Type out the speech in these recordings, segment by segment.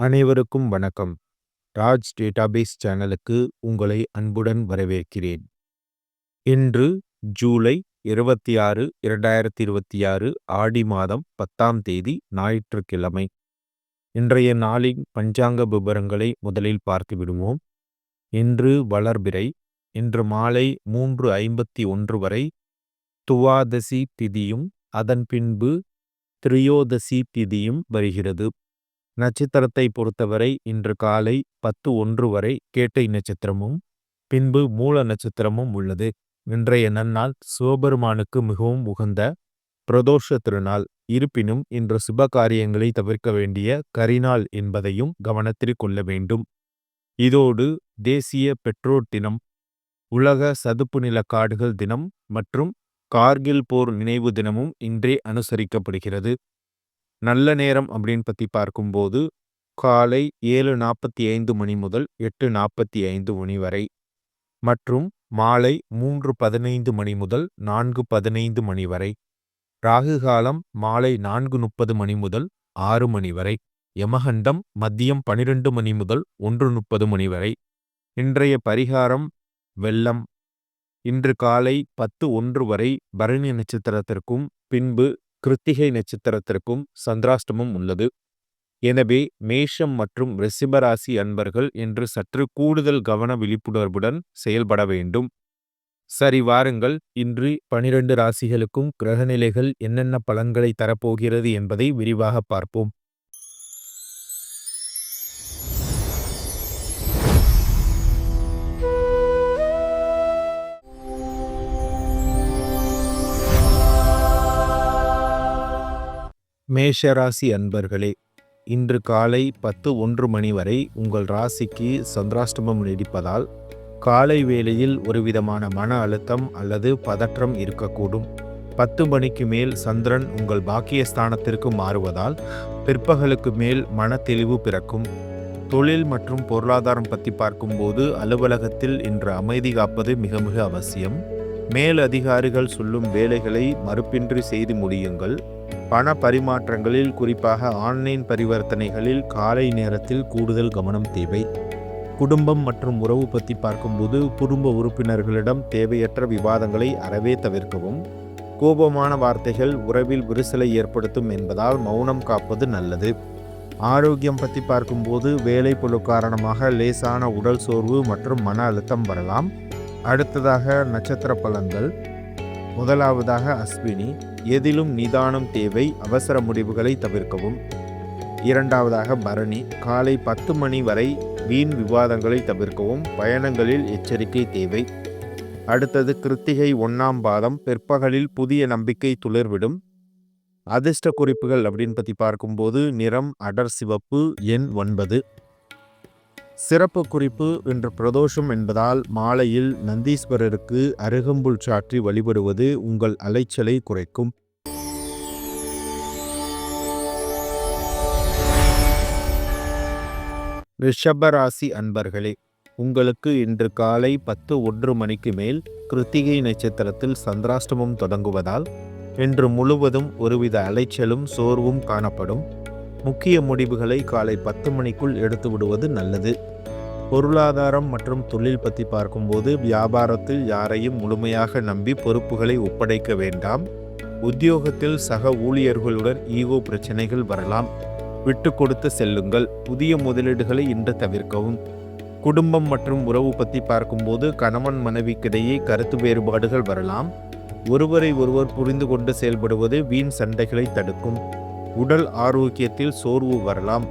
அனைவருக்கும் வணக்கம். ராஜ் டேட்டாபேஸ் சேனலுக்கு உங்களை அன்புடன் வரவேற்கிறேன். இன்று ஜூலை 26, 2026 ஆடி மாதம் 10ஆம் தேதி ஞாயிற்றுக்கிழமை. இன்றைய நாளின் பஞ்சாங்க விபரங்களை முதலில் பார்த்து விடுவோம். இன்று வளர்பிறை. இன்று மாலை 3:51 வரை துவாதசி திதியும் அதன் பின்பு திரியோதசி திதியும் வருகிறது. நட்சத்திரத்தை பொறுத்தவரை இன்று காலை 10:01 வரை கேட்டை நட்சத்திரமும் பின்பு மூல நட்சத்திரமும் உள்ளது. இன்றைய நன்னாள் சிவபெருமானுக்கு மிகவும் உகந்த பிரதோஷ திருநாள். இருப்பினும் இன்று சுப காரியங்களை தவிர்க்க வேண்டிய கரிநாள் என்பதையும் கவனத்தில் கொள்ள வேண்டும். இதோடு தேசிய பெட்ரோல் தினம், உலக சதுப்பு நில காடுகள் தினம் மற்றும் கார்கில் போர் நினைவு தினமும் இன்றே அனுசரிக்கப்படுகிறது. நல்ல நேரம் அப்படின்னு பற்றி பார்க்கும்போது காலை 7:45 மணி முதல் 8:45 மணி வரை மற்றும் மாலை 3:15 மணி முதல் 4:15 மணி வரை. ராகு காலம் மாலை 4:30 மணி முதல் 6 மணி வரை. யமகண்டம் மதியம் 12 மணி முதல் 1:30 மணி வரை. இன்றைய பரிகாரம் வெள்ளம். இன்று காலை 10:01 வரை பரணி நட்சத்திரத்திற்கும் பின்பு கிருத்திகை நட்சத்திரத்திற்கும் சந்திராஷ்டமம் உள்ளது. எனவே மேஷம் மற்றும் ரிஷபராசி அன்பர்கள் இன்று சற்று கூடுதல் கவன விழிப்புணர்வுடன் செயல்பட வேண்டும். சரி, வாருங்கள் இன்று 12 ராசிகளுக்கும் கிரகநிலைகள் என்னென்ன பலன்களை தரப்போகிறது என்பதை விரிவாக பார்ப்போம். மேஷராசி அன்பர்களே, இன்று காலை 10:01 மணி வரை உங்கள் ராசிக்கு சந்திராஷ்டமம் நீடிப்பதால் காலை வேளையில் ஒருவிதமான மன அழுத்தம் அல்லது பதற்றம் இருக்கக்கூடும். 10 மணிக்கு மேல் சந்திரன் உங்கள் பாக்கியஸ்தானத்திற்கு மாறுவதால் பிற்பகலுக்கு மேல் மன தெளிவு பிறக்கும். தொழில் மற்றும் பொருளாதாரம் பற்றி பார்க்கும்போது அலுவலகத்தில் இன்று அமைதி காப்பது மிக மிக அவசியம். மேல் அதிகாரிகள் சொல்லும் வேலைகளை மறுப்பின்றி செய்து முடியுங்கள். பண பரிமாற்றங்களில், குறிப்பாக ஆன்லைன் பரிவர்த்தனைகளில் காலை நேரத்தில் கூடுதல் கவனம் தேவை. குடும்பம் மற்றும் உறவு பற்றி பார்க்கும்போது குடும்ப உறுப்பினர்களிடம் தேவையற்ற விவாதங்களை அறவே தவிர்க்கவும். கோபமான வார்த்தைகள் உறவில் விரிசலை ஏற்படுத்தும் என்பதால் மௌனம் காப்பது நல்லது. ஆரோக்கியம் பற்றி பார்க்கும்போது வேலைப்பளு காரணமாக லேசான உடல் சோர்வு மற்றும் மன அழுத்தம் வரலாம். அடுத்ததாக நட்சத்திர பலன்கள். முதலாவதாக அஸ்வினி. எதிலும் நிதானம் தேவை, அவசர முடிவுகளை தவிர்க்கவும். இரண்டாவதாக பரணி. காலை 10 மணி வரை வீண் விவாதங்களை தவிர்க்கவும், பயணங்களில் எச்சரிக்கை தேவை. அடுத்தது கிருத்திகை 1ஆம் பாதம். பிற்பகலில் புதிய நம்பிக்கை துளிர்விடும். அதிர்ஷ்ட குறிப்புகள் அப்படின்னு பற்றி பார்க்கும்போது நிறம் அடர் சிவப்பு, எண் 9. சிறப்பு குறிப்பு, இன்று பிரதோஷம் என்பதால் மாலையில் நந்தீஸ்வரருக்கு அருகம்புல் சாற்றி வழிபடுவது உங்கள் அலைச்சலை குறைக்கும். ரிஷபராசி அன்பர்களே, உங்களுக்கு இன்று காலை 10:01 மணிக்கு மேல் கிருத்திகை நட்சத்திரத்தில் சந்திராஷ்டமம் தொடங்குவதால் இன்று முழுவதும் ஒருவித அலைச்சலும் சோர்வும் காணப்படும். முக்கிய முடிவுகளை காலை 10 மணிக்குள் எடுத்து விடுவது நல்லது. பொருளாதாரம் மற்றும் தொழில் பற்றி பார்க்கும்போது வியாபாரத்தில் யாரையும் முழுமையாக நம்பி பொறுப்புகளை ஒப்படைக்க வேண்டாம். உத்தியோகத்தில் சக ஊழியர்களுடன் ஈகோ பிரச்சனைகள் வரலாம். விட்டு கொடுத்து செல்லுங்கள். புதிய முதலீடுகளை இன்று தவிர்க்கவும். குடும்பம் மற்றும் உறவு பற்றி பார்க்கும்போது கணவன் மனைவிக்கிடையே கருத்து வேறுபாடுகள் வரலாம். ஒருவரை ஒருவர் புரிந்து கொண்டு செயல்படுவது வீண் சண்டைகளை தடுக்கும். உடல் ஆரோக்கியத்தில் சோர்வு வரலாம்.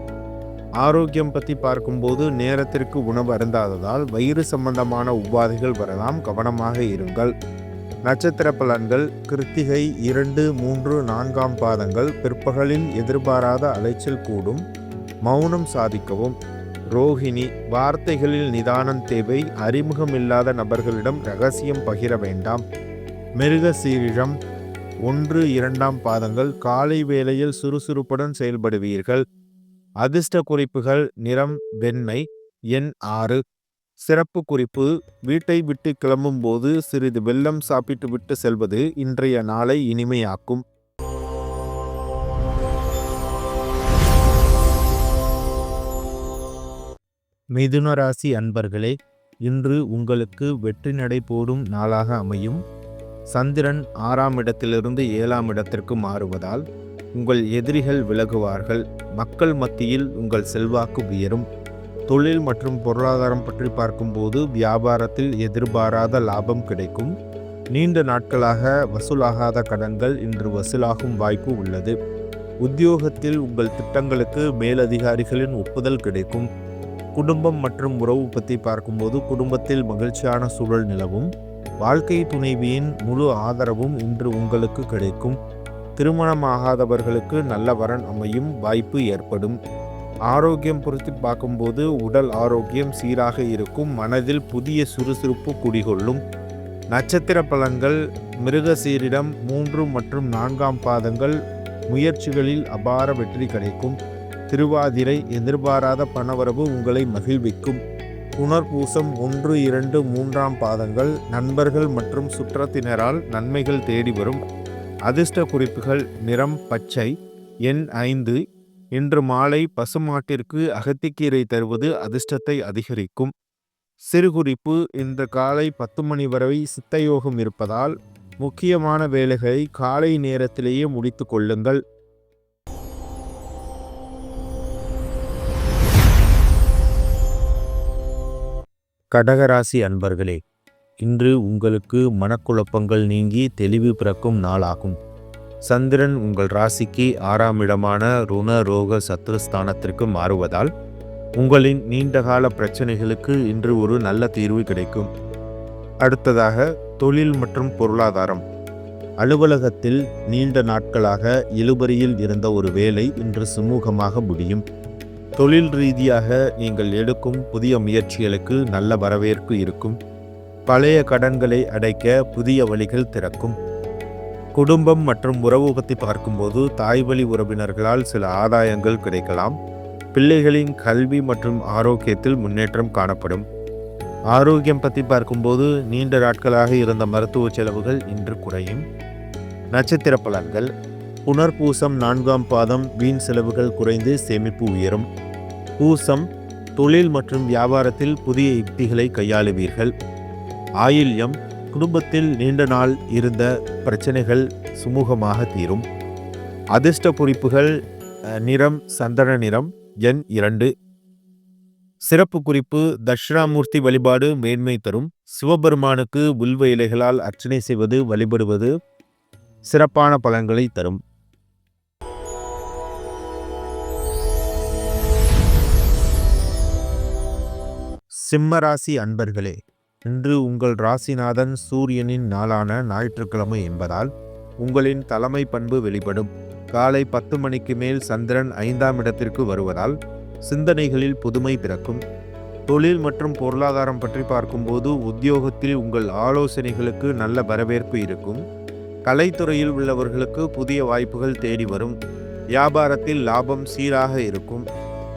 ஆரோக்கியம் பற்றி பார்க்கும்போது நேரத்திற்கு உணவு அருந்தாததால் வயிறு சம்பந்தமான உபாதைகள் வரலாம். கவனமாக இருங்கள். நட்சத்திர பலன்கள். கிருத்திகை 2, 3, 4ஆம் பாதங்கள். பிற்பகலில் எதிர்பாராத அலைச்சல் கூடும், மௌனம் சாதிக்கவும். ரோஹிணி. வார்த்தைகளில் நிதானம் தேவை, அறிமுகமில்லாத நபர்களிடம் ரகசியம் பகிர வேண்டாம். மிருகசீரிஷம் 1, 2ஆம் பாதங்கள். காலை வேளையில் சுறுசுறுப்புடன் செயல்படுவீர்கள். அதிர்ஷ்ட குறிப்புகள் நிறம் வெண்மை, எண் 6. சிறப்பு குறிப்பு, வீட்டை விட்டு கிளம்பும் போது சிறிது வெல்லம் சாப்பிட்டு விட்டு செல்வது இன்றைய நாளை இனிமையாக்கும். மிதுன ராசி அன்பர்களே, இன்று உங்களுக்கு வெற்றி நடை போடும் நாளாக அமையும். சந்திரன் 6ஆம் இடத்திலிருந்து 7ஆம் இடத்திற்கு மாறுவதால் உங்கள் எதிரிகள் விலகுவார்கள். மக்கள் மத்தியில் உங்கள் செல்வாக்கு உயரும். தொழில் மற்றும் பொருளாதாரம் பற்றி பார்க்கும்போது வியாபாரத்தில் எதிர்பாராத லாபம் கிடைக்கும். நீண்ட நாட்களாக வசூலாகாத கடன்கள் இன்று வசூலாகும் வாய்ப்பு உள்ளது. உத்தியோகத்தில் உங்கள் திட்டங்களுக்கு மேலதிகாரிகளின் ஒப்புதல் கிடைக்கும். குடும்பம் மற்றும் உறவு பற்றி பார்க்கும்போது குடும்பத்தில் மகிழ்ச்சியான சூழல் நிலவும். வாழ்க்கை துணைவியின் முழு ஆதரவும் இன்று உங்களுக்கு கிடைக்கும். திருமணமாகாதவர்களுக்கு நல்ல வரன் அமையும் வாய்ப்பு ஏற்படும். ஆரோக்கியம் குறித்து பார்க்கும்போது உடல் ஆரோக்கியம் சீராக இருக்கும். மனதில் புதிய சுறுசுறுப்பு குடிகொள்ளும். நட்சத்திர பலன்கள்: மிருகசீரிடம் 3 மற்றும் 4ஆம் பாதங்கள் முயற்சிகளில் அபார வெற்றி கிடைக்கும். திருவாதிரை எதிர்பாராத பணவரவு உங்களை மகிழ்விக்கும். புனர்பூசம் 1, 2, 3ஆம் பாதங்கள் நண்பர்கள் மற்றும் சுற்றத்தினரால் நன்மைகள் தேடி வரும். அதிர்ஷ்ட குறிப்புகள்: நிறம் பச்சை, எண் 5. இன்று மாலை பசுமாட்டிற்கு அகத்திக்கீரை தருவது அதிர்ஷ்டத்தை அதிகரிக்கும். சிறுகுறிப்பு: இன்று காலை 10 மணி வரை சித்தயோகம் இருப்பதால் முக்கியமான வேலைகளை காலை நேரத்திலேயே முடித்து கொள்ளுங்கள். கடகராசி அன்பர்களே, இன்று உங்களுக்கு மனக்குழப்பங்கள் நீங்கி தெளிவு பிறக்கும் நாளாகும். சந்திரன் உங்கள் ராசிக்கு 6ஆம் இடமான ருண ரோக சத்ருஸ்தானத்திற்கு மாறுவதால் உங்களின் நீண்டகால பிரச்சனைகளுக்கு இன்று ஒரு நல்ல தீர்வு கிடைக்கும். அடுத்ததாக தொழில் மற்றும் பொருளாதாரம். அலுவலகத்தில் நீண்ட நாட்களாக இழுபறியில் இருந்த ஒரு வேலை இன்று சுமூகமாக முடியும். தொழில் ரீதியாக நீங்கள் எடுக்கும் புதிய முயற்சிகளுக்கு நல்ல வரவேற்பு இருக்கும். பழைய கடன்களை அடைக்க புதிய வழிகள் திறக்கும். குடும்பம் மற்றும் உறவு பற்றி பார்க்கும்போது தாய்வழி உறவினர்களால் சில ஆதாயங்கள் கிடைக்கலாம். பிள்ளைகளின் கல்வி மற்றும் ஆரோக்கியத்தில் முன்னேற்றம் காணப்படும். ஆரோக்கியம் பற்றி பார்க்கும்போது நீண்ட நாட்களாக இருந்த மருத்துவ செலவுகள் இன்று குறையும். நட்சத்திர பலன்கள்: புனர்பூசம் 4ஆம் பாதம் வீண் செலவுகள் குறைந்து சேமிப்பு உயரும். பூசம் தொழில் மற்றும் வியாபாரத்தில் புதிய யுக்திகளை கையாளுவீர்கள். ஆயில்யம் குடும்பத்தில் நீண்ட நாள் இருந்த பிரச்சனைகள் சுமூகமாக தீரும். அதிர்ஷ்ட குறிப்புகள்: நிறம் சந்தன நிறம், எண் 2. சிறப்பு குறிப்பு: தட்சிணாமூர்த்தி வழிபாடு மேன்மை தரும். சிவபெருமானுக்கு வில்வ இலைகளால் அர்ச்சனை செய்வது வழிபடுவது சிறப்பான பலன்களை தரும். சிம்மராசி அன்பர்களே, இன்று உங்கள் ராசிநாதன் சூரியனின் நாளான ஞாயிற்றுக்கிழமை என்பதால் உங்களின் தலைமை பண்பு வெளிப்படும். காலை 10 மணிக்கு மேல் சந்திரன் 5ஆம் இடத்திற்கு வருவதால் சிந்தனைகளில் புதுமை பிறக்கும். தொழில் மற்றும் பொருளாதாரம் பற்றி பார்க்கும்போது உத்தியோகத்தில் உங்கள் ஆலோசனைகளுக்கு நல்ல வரவேற்பு இருக்கும். கலைத்துறையில் உள்ளவர்களுக்கு புதிய வாய்ப்புகள் தேடி வரும். வியாபாரத்தில் லாபம் சீராக இருக்கும்.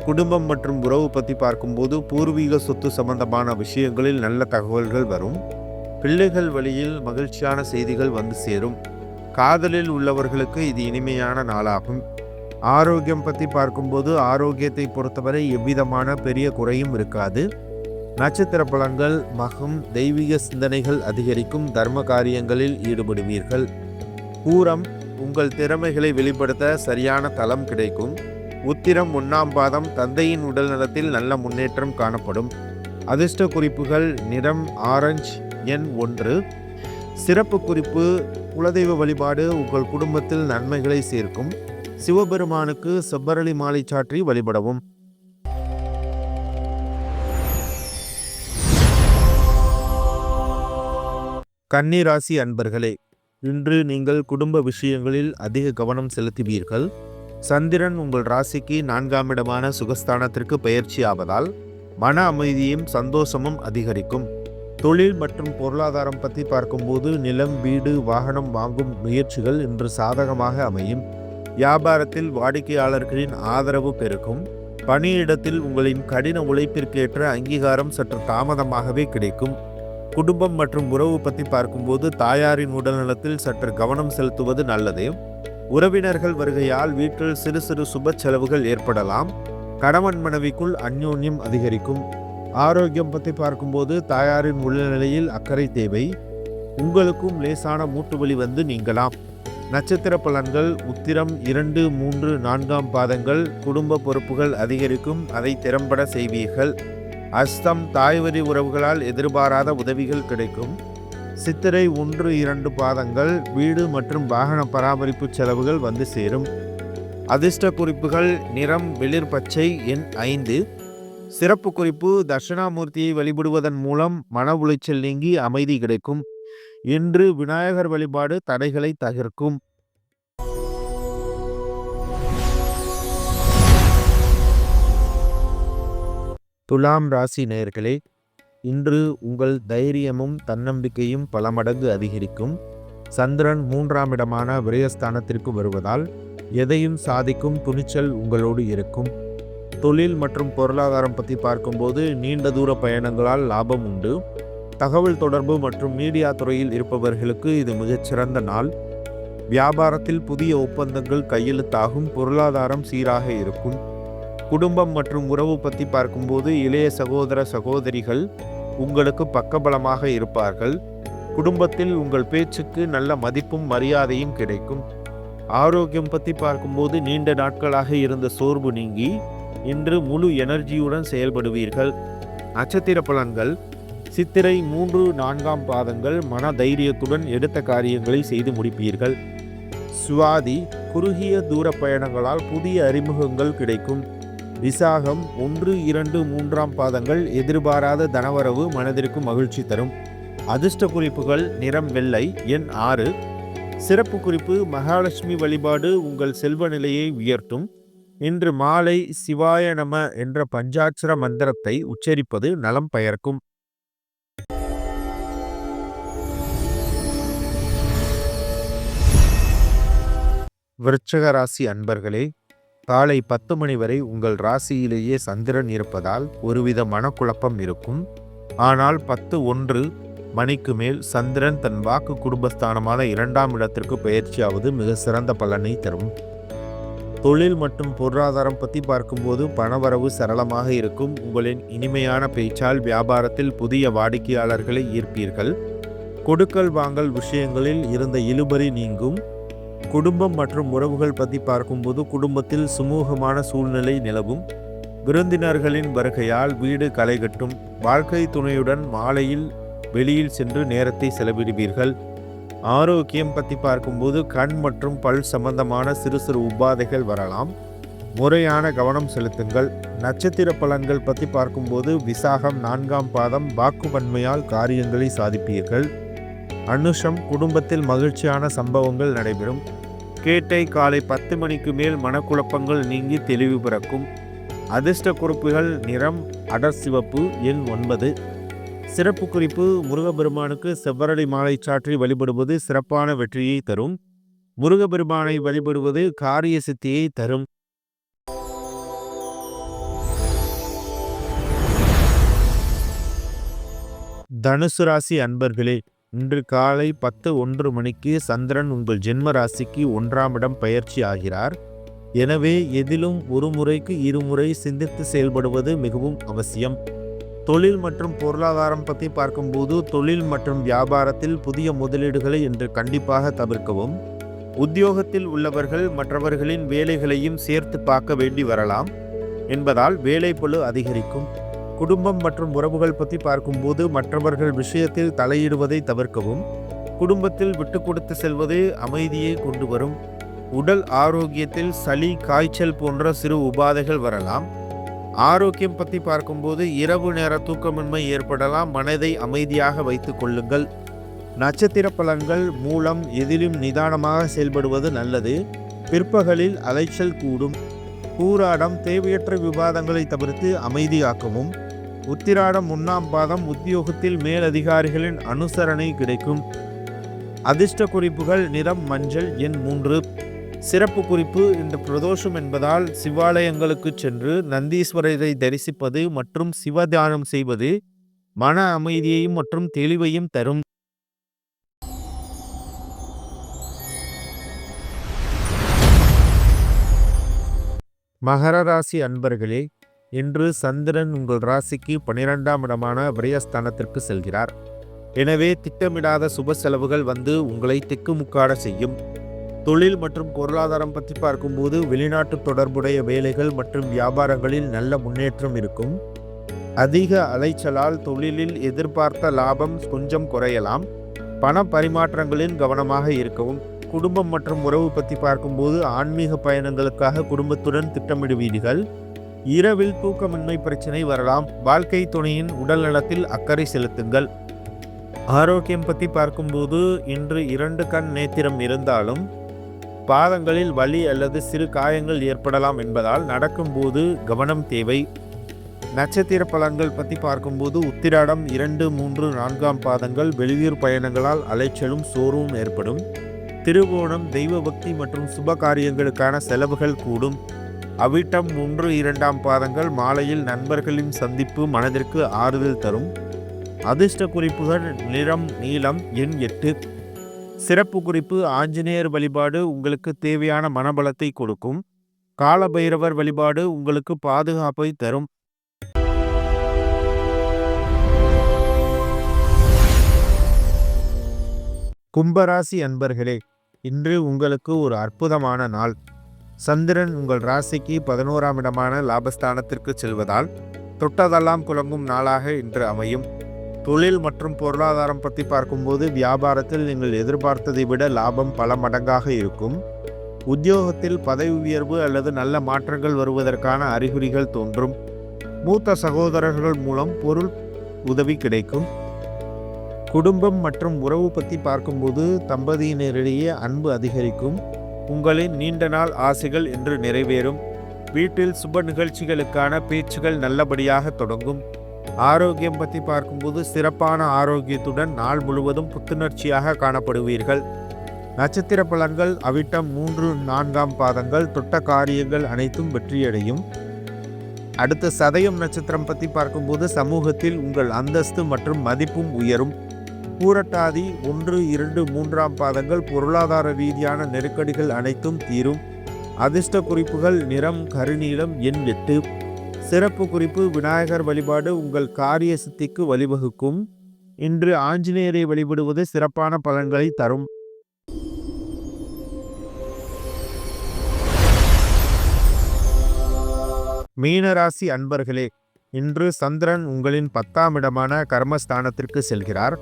குடும்பம் மற்றும் உறவு பற்றி பார்க்கும்போது பூர்வீக சொத்து சம்பந்தமான விஷயங்களில் நல்ல தகவல்கள் வரும். பிள்ளைகள் வழியில் மகிழ்ச்சியான செய்திகள் வந்து சேரும். காதலில் உள்ளவர்களுக்கு இது இனிமையான நாளாகும். ஆரோக்கியம் பற்றி பார்க்கும்போது ஆரோக்கியத்தை பொறுத்தவரை எவ்விதமான பெரிய குறையும் இருக்காது. நட்சத்திர பலன்கள்: மகம் தெய்வீக சிந்தனைகள் அதிகரிக்கும். தர்ம காரியங்களில் ஈடுபடுவீர்கள். பூரம் உங்கள் திறமைகளை வெளிப்படுத்த சரியான தளம் கிடைக்கும். உத்திரம் 1ஆம் பாதம் தந்தையின் உடல் நலத்தில் நல்ல முன்னேற்றம் காணப்படும். அதிர்ஷ்ட குறிப்புகள்: நிறம் ஆரஞ்சு, எண் 1. சிறப்பு குறிப்பு: குலதெய்வ வழிபாடு உங்கள் குடும்பத்தில் நன்மைகளை சேர்க்கும். சிவபெருமானுக்கு செவ்வரளி மாலை சாற்றி வழிபடவும். கன்னிராசி அன்பர்களே, இன்று நீங்கள் குடும்ப விஷயங்களில் அதிக கவனம் செலுத்துவீர்கள். சந்திரன் உங்கள் ராசிக்கு 4ஆம் இடமான சுகஸ்தானத்திற்கு பயிற்சி ஆவதால் மன அமைதியும் சந்தோஷமும் அதிகரிக்கும். தொழில் மற்றும் பொருளாதாரம் பற்றி பார்க்கும்போது நிலம், வீடு, வாகனம் வாங்கும் முயற்சிகள் இன்று சாதகமாக அமையும். வியாபாரத்தில் வாடிக்கையாளர்களின் ஆதரவு பெருகும். பணியிடத்தில் உங்களின் கடின உழைப்பிற்கேற்ற அங்கீகாரம் சற்று தாமதமாகவே கிடைக்கும். குடும்பம் மற்றும் உறவு பற்றி பார்க்கும்போது தாயாரின் உடல்நலத்தில் சற்று கவனம் செலுத்துவது நல்லது. உறவினர்கள் வருகையால் வீட்டில் சிறு சிறு சுப செலவுகள் ஏற்படலாம். கணவன் மனைவிக்குள் அந்யோன்யம் அதிகரிக்கும். ஆரோக்கியம் பற்றி பார்க்கும்போது தாயாரின் உடல்நிலையில் அக்கறை தேவை. உங்களுக்கும் லேசான மூட்டு வலி வந்து நீங்கலாம். நட்சத்திர பலன்கள்: உத்திரம் 2, 3, 4ஆம் பாதங்கள் குடும்ப பொறுப்புகள் அதிகரிக்கும், அதை திறம்பட செய்வீர்கள். அஸ்தம் தாய்வழி உறவுகளால் எதிர்பாராத உதவிகள் கிடைக்கும். சித்திரை 1, 2 பாதங்கள் வீடு மற்றும் வாகன பராமரிப்பு செலவுகள் வந்து சேரும். அதிர்ஷ்ட குறிப்புகள்: நிறம் வெளிர் பச்சை, எண் 5. சிறப்பு குறிப்பு: தட்சிணாமூர்த்தியை வழிபடுவதன் மூலம் மன உளைச்சல் நீங்கி அமைதி கிடைக்கும். இன்று விநாயகர் வழிபாடு தடைகளை தகர்க்கும். துலாம் ராசி நேயர்களே, இன்று உங்கள் தைரியமும் தன்னம்பிக்கையும் பல மடங்கு அதிகரிக்கும். சந்திரன் 3ஆம் இடமான விரயஸ்தானத்திற்கு வருவதால் எதையும் சாதிக்கும் துணிச்சல் உங்களோடு இருக்கும். தொழில் மற்றும் பொருளாதாரம் பற்றி பார்க்கும்போது நீண்ட தூர பயணங்களால் லாபம் உண்டு. தகவல் தொடர்பு மற்றும் மீடியா துறையில் இருப்பவர்களுக்கு இது மிகச்சிறந்த நாள். வியாபாரத்தில் புதிய ஒப்பந்தங்கள் கையெழுத்தாகும். பொருளாதாரம் சீராக இருக்கும். குடும்பம் மற்றும் உறவு பற்றி பார்க்கும்போது இளைய சகோதர சகோதரிகள் உங்களுக்கு பக்கபலமாக இருப்பார்கள். குடும்பத்தில் உங்கள் பேச்சுக்கு நல்ல மதிப்பும் மரியாதையும் கிடைக்கும். ஆரோக்கியம் பற்றி பார்க்கும்போது நீண்ட நாட்களாக இருந்த சோர்வு நீங்கி இன்று முழு எனர்ஜியுடன் செயல்படுவீர்கள். நட்சத்திர பலன்கள்: சித்திரை 3, 4ஆம் பாதங்கள் மன தைரியத்துடன் எடுத்த காரியங்களை செய்து முடிப்பீர்கள். சுவாதி குறுகிய தூர பயணங்களால் புதிய அறிமுகங்கள் கிடைக்கும். விசாகம் 1, 2, 3ஆம் பாதங்கள் எதிர்பாராத தனவரவு மனதிற்கு மகிழ்ச்சி தரும். அதிர்ஷ்ட குறிப்புகள்: நிறம் வெள்ளை, எண் 6. சிறப்பு குறிப்பு: மகாலட்சுமி வழிபாடு உங்கள் செல்வ நிலையை உயர்த்தும். இன்று மாலை சிவாய நம என்ற பஞ்சாட்சர மந்திரத்தை உச்சரிப்பது நலம் பயக்கும். விருச்சிக ராசி அன்பர்களே, காலை 10 மணி வரை உங்கள் ராசியிலேயே சந்திரன் இருப்பதால் ஒருவித மனக்குழப்பம் இருக்கும். ஆனால் 10:01 மணிக்கு மேல் சந்திரன் தன் வாக்கு குடும்பஸ்தானமான 2ஆம் இடத்திற்கு பயிற்சியாவது மிக சிறந்த பலனை தரும். தொழில் மற்றும் பொருளாதாரம் பற்றி பார்க்கும்போது பணவரவு சரளமாக இருக்கும். உங்களின் இனிமையான பேச்சால் வியாபாரத்தில் புதிய வாடிக்கையாளர்களை ஈர்ப்பீர்கள். கொடுக்கல் வாங்கல் விஷயங்களில் இருந்த இழுபறி நீங்கும். குடும்பம் மற்றும் உறவுகள் பற்றி பார்க்கும்போது குடும்பத்தில் சுமூகமான சூழ்நிலை நிலவும். விருந்தினர்களின் வருகையால் வீடு களைகட்டும். வாழ்க்கை துணையுடன் மாலையில் வெளியில் சென்று நேரத்தை செலவிடுவீர்கள். ஆரோக்கியம் பற்றி பார்க்கும்போது கண் மற்றும் பல் சம்பந்தமான சிறு சிறு உபாதைகள் வரலாம். முறையான கவனம் செலுத்துங்கள். நட்சத்திர பலன்கள் பற்றி பார்க்கும்போது விசாகம் 4ஆம் பாதம் வாக்குவன்மையால் காரியங்களை சாதிப்பீர்கள். அனுஷம் குடும்பத்தில் மகிழ்ச்சியான சம்பவங்கள் நடைபெறும். கேட்டை காலை 10 மணிக்கு மேல் மனக்குழப்பங்கள் நீங்கி தெளிவு பிறக்கும். அதிர்ஷ்ட குறிப்புகள்: நிறம் அடர் சிவப்பு, எண் 9. சிறப்பு குறிப்பு: முருகப்பெருமானுக்கு செவ்வரளி மாலை சாற்றி வழிபடுவது சிறப்பான வெற்றியை தரும். முருகப்பெருமானை வழிபடுவது காரிய சித்தியை தரும். தனுசு ராசி அன்பர்களே, இன்று காலை 10:01 மணிக்கு சந்திரன் உங்கள் ஜென்ம ராசிக்கு 1ஆம் இடம் பயிற்சி ஆகிறார். எனவே எதிலும் ஒரு முறைக்கு இருமுறை சிந்தித்து செயல்படுவது மிகவும் அவசியம். தொழில் மற்றும் பொருளாதாரம் பற்றி பார்க்கும்போது தொழில் மற்றும் வியாபாரத்தில் புதிய முதலீடுகளை இன்று கண்டிப்பாக தவிர்க்கவும். உத்தியோகத்தில் உள்ளவர்கள் மற்றவர்களின் வேலைகளையும் சேர்த்து பார்க்க வேண்டி வரலாம் என்பதால் வேலைப்பளு அதிகரிக்கும். குடும்பம் மற்றும் உறவுகள் பற்றி பார்க்கும்போது மற்றவர்கள் விஷயத்தில் தலையிடுவதை தவிர்க்கவும். குடும்பத்தில் விட்டு கொடுத்து செல்வது அமைதியை கொண்டு வரும். உடல் ஆரோக்கியத்தில் சளி, காய்ச்சல் போன்ற சிறு உபாதைகள் வரலாம். ஆரோக்கியம் பற்றி பார்க்கும்போது இரவு நேர தூக்கமின்மை ஏற்படலாம். மனதை அமைதியாக வைத்துக் கொள்ளுங்கள். நட்சத்திர பலன்கள்: மூலம் எதிலும் நிதானமாக செயல்படுவது நல்லது. பிற்பகலில் அலைச்சல் கூடும். பூராடம் தேவையற்ற விவாதங்களை தவிர்த்து அமைதியாக்கவும். உத்திராடம் 1ஆம் பாதம் உத்தியோகத்தில் மேலதிகாரிகளின் அனுசரணை கிடைக்கும். அதிர்ஷ்ட குறிப்புகள்: நிறம் மஞ்சள், எண் 3. சிறப்பு குறிப்பு: இன்று பிரதோஷம் என்பதால் சிவாலயங்களுக்கு சென்று நந்தீஸ்வரரை தரிசிப்பது மற்றும் சிவத்தியானம் செய்வது மன அமைதியையும் மற்றும் தெளிவையும் தரும். மகர ராசி அன்பர்களே, இன்று சந்திரன் உங்கள் ராசிக்கு 12ஆம் இடமான விரயஸ்தானத்திற்கு செல்கிறார். எனவே திட்டமிடாத சுப செலவுகள் வந்து உங்களை திக்குமுக்காட செய்யும். தொழில் மற்றும் பொருளாதாரம் பற்றி பார்க்கும்போது வெளிநாட்டு தொடர்புடைய வேலைகள் மற்றும் வியாபாரங்களில் நல்ல முன்னேற்றம் இருக்கும். அதிக அலைச்சலால் தொழிலில் எதிர்பார்த்த லாபம் கொஞ்சம் குறையலாம். பண பரிமாற்றங்களில் கவனமாக இருக்கவும். குடும்பம் மற்றும் உறவு பற்றி பார்க்கும்போது ஆன்மீக பயணங்களுக்காக குடும்பத்துடன் திட்டமிடுவீர்கள். இரவில் தூக்கமின்மை பிரச்சனை வரலாம். வாழ்க்கை துணையின் உடல் நலத்தில் அக்கறை செலுத்துங்கள். ஆரோக்கியம் பற்றி பார்க்கும்போது இன்று 2 கண் நேத்திரம் இருந்தாலும் பாதங்களில் வலி அல்லது சிறு காயங்கள் ஏற்படலாம் என்பதால் நடக்கும்போது கவனம் தேவை. நட்சத்திர பலன்கள் பற்றி பார்க்கும்போது உத்திராடம் 2, 3, 4ஆம் பாதங்கள் வெளியூர் பயணங்களால் அலைச்சலும் சோர்வும் ஏற்படும். திருவோணம் தெய்வ பக்தி மற்றும் சுப காரியங்களுக்கான செலவுகள் கூடும். அவிட்டம் 1, 2ஆம் பாதங்கள் மாலையில் நண்பர்களின் சந்திப்பு மனதிற்கு ஆறுதல் தரும். அதிர்ஷ்ட குறிப்புகள் நிறம் நீலம், எண் 8. சிறப்பு குறிப்பு ஆஞ்சநேயர் வழிபாடு உங்களுக்கு தேவையான மனபலத்தை கொடுக்கும். காலபைரவர் வழிபாடு உங்களுக்கு பாதுகாப்பை தரும். கும்பராசி அன்பர்களே, இன்று உங்களுக்கு ஒரு அற்புதமான நாள். சந்திரன் உங்கள் ராசிக்கு 11ஆம் இடமான லாபஸ்தானத்திற்கு செல்வதால் தொட்டதெல்லாம் குலங்கும் நாளாக இன்று அமையும். தொழில் மற்றும் பொருளாதாரம் பற்றி பார்க்கும்போது வியாபாரத்தில் நீங்கள் எதிர்பார்த்ததை விட லாபம் பல மடங்காக இருக்கும். உத்தியோகத்தில் பதவி உயர்வு அல்லது நல்ல மாற்றங்கள் வருவதற்கான அறிகுறிகள் தோன்றும். மூத்த சகோதரர்கள் மூலம் பொருள் உதவி கிடைக்கும். குடும்பம் மற்றும் உறவு பற்றி பார்க்கும்போது தம்பதியினரிடையே அன்பு அதிகரிக்கும். உங்களின் நீண்ட நாள் ஆசைகள் இன்று நிறைவேறும். வீட்டில் சுப நிகழ்ச்சிகளுக்கான பேச்சுகள் நல்லபடியாக தொடங்கும். ஆரோக்கியம் பற்றி பார்க்கும்போது சிறப்பான ஆரோக்கியத்துடன் நாள் முழுவதும் புத்துணர்ச்சியாக காணப்படுவீர்கள். நட்சத்திர பலன்கள் அவிட்டம் 3, 4ஆம் பாதங்கள் தொட்ட காரியங்கள் அனைத்தும் வெற்றியடையும். அடுத்த சதயம் நட்சத்திரம் பற்றி பார்க்கும்போது சமூகத்தில் உங்கள் அந்தஸ்து மற்றும் மதிப்பும் உயரும். பூரட்டாதி 1, 2, 3ஆம் பாதங்கள் பொருளாதார ரீதியான நெருக்கடிகள் அனைத்தும் தீரும். அதிர்ஷ்ட குறிப்புகள் நிறம் கருநீலம், எண் 8. சிறப்பு குறிப்பு விநாயகர் வழிபாடு உங்கள் காரிய சித்திக்கு வழிவகுக்கும். இன்று ஆஞ்சநேயரை வழிபடுவது சிறப்பான பலன்களை தரும். மீனராசி அன்பர்களே, இன்று சந்திரன் உங்களின் 10ஆம் இடமான கர்மஸ்தானத்திற்கு செல்கிறார்.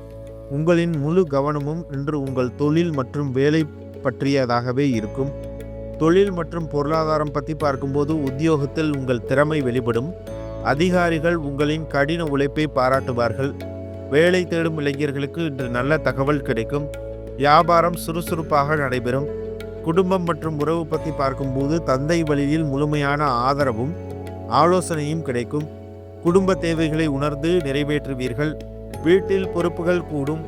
உங்களின் முழு கவனமும் இன்று உங்கள் தொழில் மற்றும் வேலை பற்றியதாகவே இருக்கும். தொழில் மற்றும் பொருளாதாரம் பற்றி பார்க்கும்போது உத்தியோகத்தில் உங்கள் திறமை வெளிப்படும். அதிகாரிகள் உங்களின் கடின உழைப்பை பாராட்டுவார்கள். வேலை தேடும் இளைஞர்களுக்கு இன்று நல்ல தகவல் கிடைக்கும். வியாபாரம் சுறுசுறுப்பாக நடைபெறும். குடும்பம் மற்றும் உறவு பற்றி பார்க்கும்போது தந்தை வழியில் முழுமையான ஆதரவும் ஆலோசனையும் கிடைக்கும். குடும்ப தேவைகளை உணர்ந்து நிறைவேற்றுவீர்கள். வீட்டில் பொறுப்புகள் கூடும்.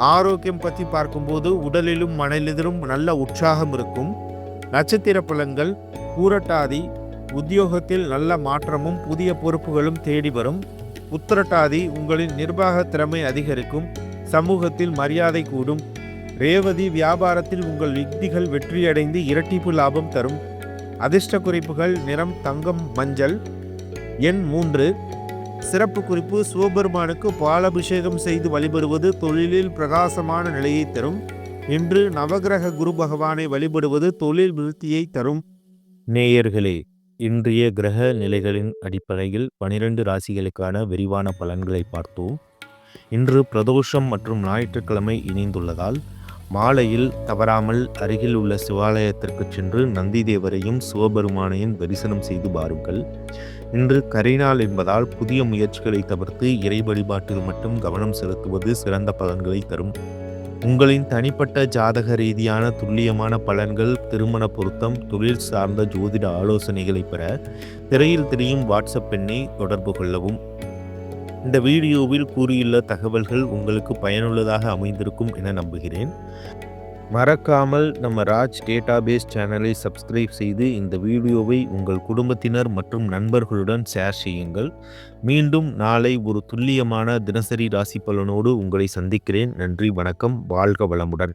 ஆரோக்கியம் பற்றி பார்க்கும்போது உடலிலும் மனதிலும் நல்ல உற்சாகம் இருக்கும். நட்சத்திர பலன்கள் பூரட்டாதி உத்தியோகத்தில் நல்ல மாற்றமும் புதிய பொறுப்புகளும் தேடி வரும். உத்திரட்டாதி உங்களின் நிர்வாக திறமை அதிகரிக்கும். சமூகத்தில் மரியாதை கூடும். ரேவதி வியாபாரத்தில் உங்கள் யுக்திகள் வெற்றியடைந்து இரட்டிப்பு லாபம் தரும். அதிர்ஷ்ட குறிப்புகள் நிறம் தங்கம், மஞ்சள், எண் 3. சிறப்பு குறிப்பு சிவபெருமானுக்கு பாலாபிஷேகம் செய்து வழிபடுவது தொழிலில் பிரகாசமான நிலையை தரும். இன்று நவகிரக குரு பகவானை வழிபடுவது தொழில் விருத்தியை தரும். நேயர்களே, இன்றைய கிரக நிலைகளின் அடிப்படையில் 12 ராசிகளுக்கான விரிவான பலன்களை பார்த்தோம். இன்று பிரதோஷம் மற்றும் ஞாயிற்றுக்கிழமை இணைந்துள்ளதால் மாலையில் தவறாமல் அருகில் உள்ள சிவாலயத்திற்கு சென்று நந்தி தேவரையும் சிவபெருமானையும் தரிசனம் செய்து பாருங்கள். இன்று கரிநாள் என்பதால் புதிய முயற்சிகளை தவிர்த்து இறை வழிபாட்டில் மட்டும் கவனம் செலுத்துவது சிறந்த பலன்களை தரும். உங்களின் தனிப்பட்ட ஜாதக ரீதியான துல்லியமான பலன்கள், திருமண பொருத்தம், தொழில் சார்ந்த ஜோதிட ஆலோசனைகளை பெற திரையில் தெரியும் வாட்ஸ்அப் எண்ணை தொடர்பு கொள்ளவும். இந்த வீடியோவில் கூறியுள்ள தகவல்கள் உங்களுக்கு பயனுள்ளதாக அமைந்திருக்கும் என நம்புகிறேன். மறக்காமல் நம்ம ராஜ் டேட்டாபேஸ் சேனலை சப்ஸ்கிரைப் செய்து இந்த வீடியோவை உங்கள் குடும்பத்தினர் மற்றும் நண்பர்களுடன் ஷேர் செய்யுங்கள். மீண்டும் நாளை ஒரு துல்லியமான தினசரி ராசி பலனோடு உங்களை சந்திக்கிறேன். நன்றி, வணக்கம், வாழ்க வளமுடன்.